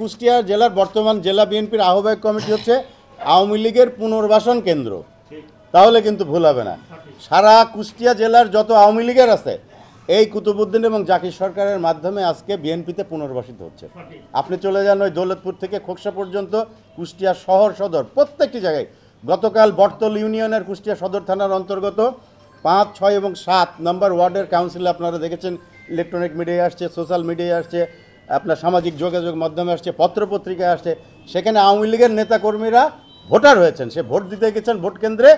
কুষ্টিয়া জেলার বর্তমান জেলা বিএনপির আহ্বায়ক কমিটি হচ্ছে আওয়ামী লীগের পুনর্বাসন কেন্দ্র, তাহলে কিন্তু ভুল হবে না। সারা কুষ্টিয়া জেলার যত আওয়ামী লীগের আছে এই কুতুবউদ্দিন এবং জাকির সরকারের মাধ্যমে আজকে বিএনপিতে পুনর্বাসিত হচ্ছে। আপনি চলে যান ওই দৌলতপুর থেকে খোকসা পর্যন্ত, কুষ্টিয়া শহর সদর প্রত্যেকটি জায়গায়। গতকাল বটতল ইউনিয়নের কুষ্টিয়া সদর থানার অন্তর্গত 5, 6 এবং 7 নম্বর ওয়ার্ডের কাউন্সিলে আপনারা দেখেছেন, ইলেকট্রনিক মিডিয়ায় আসছে, সোশ্যাল মিডিয়ায় আসছে, আপনার সামাজিক যোগাযোগ মাধ্যমে আসছে, পত্রপত্রিকায় আসছে। সেখানে আওয়ামী লীগের নেতাকর্মীরা ভোটার হয়েছেন, সে ভোট দিতে গেছেন ভোট কেন্দ্রে,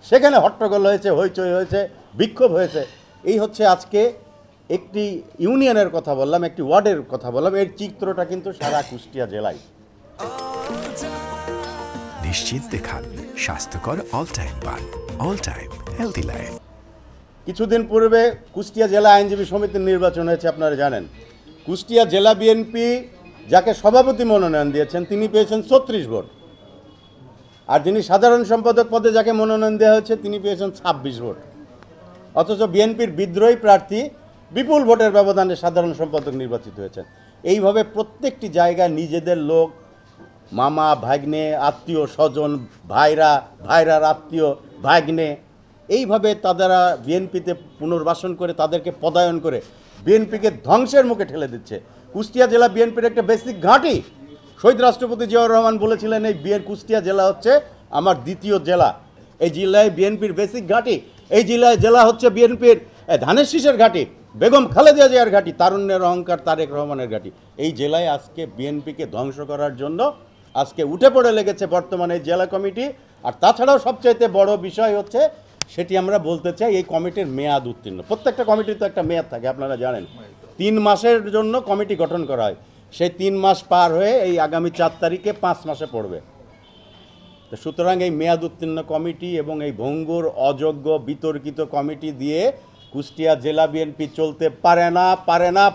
সেখানে হট্টগোল হয়েছে, হইচই হয়েছে, বিক্ষোভ হয়েছে। এই হচ্ছে আজকে একটি ইউনিয়নের কথা বললাম, একটি ওয়ার্ডের কথা বললাম, এর চিত্রটা কিন্তু সারা কুষ্টিয়া জেলায়। নিশ্চিন্তে খান স্বাস্থ্যকর অল টাইম পান, অল টাইম হেলদি লাইফ। কিছুদিন পূর্বে কুষ্টিয়া জেলা আইনজীবী সমিতির নির্বাচন হয়েছে, আপনারা জানেন। কুষ্টিয়া জেলা বিএনপি যাকে সভাপতি মনোনয়ন দিয়েছেন তিনি পেয়েছেন 34 ভোট, আর যিনি সাধারণ সম্পাদক পদে যাকে মনোনয়ন দেওয়া হয়েছে তিনি পেয়েছেন 26 ভোট। অথচ বিএনপির বিদ্রোহী প্রার্থী বিপুল ভোটের ব্যবধানে সাধারণ সম্পাদক নির্বাচিত হয়েছেন। এইভাবে প্রত্যেকটি জায়গায় নিজেদের লোক, মামা ভাগ্নে, আত্মীয় স্বজন, ভাইরার আত্মীয় ভাগ্নে, এইভাবে তারা বিএনপিতে পুনর্বাসন করে তাদেরকে পদায়ন করে বিএনপিকে ধ্বংসের মুখে ঠেলে দিচ্ছে। কুষ্টিয়া জেলা বিএনপির একটা বেসিক ঘাঁটি। শহীদ রাষ্ট্রপতি জিয়াউর রহমান বলেছিলেন এই কুষ্টিয়া জেলা হচ্ছে আমার দ্বিতীয় জেলা। এই জেলায় বিএনপির বেসিক ঘাঁটি, এই জেলা হচ্ছে বিএনপির ধানের শীষের ঘাঁটি, বেগম খালেদা জিয়ার ঘাঁটি, তারুণ্যের অহংকার তারেক রহমানের ঘাঁটি। এই জেলায় আজকে বিএনপিকে ধ্বংস করার জন্য আজকে উঠে পড়ে লেগেছে বর্তমানে জেলা কমিটি। আর তাছাড়াও সবচাইতে বড় বিষয় হচ্ছে, সেটি আমরা বলতে চাই, এই কমিটির মেয়াদ উত্তীর্ণ। প্রত্যেকটা কমিটির তো একটা মেয়াদ থাকে, আপনারা জানেন। 3 মাসের জন্য কমিটি গঠন করা হয়, সেই 3 মাস পার হয়ে এই আগামী 4 তারিখে 5 মাসে পড়বে। তো সুতরাং এই মেয়াদ উত্তীর্ণ কমিটি এবং এই ভঙ্গুর, অযোগ্য, বিতর্কিত কমিটি দিয়ে কুষ্টিয়া জেলা বিএনপি চলতে পারে না।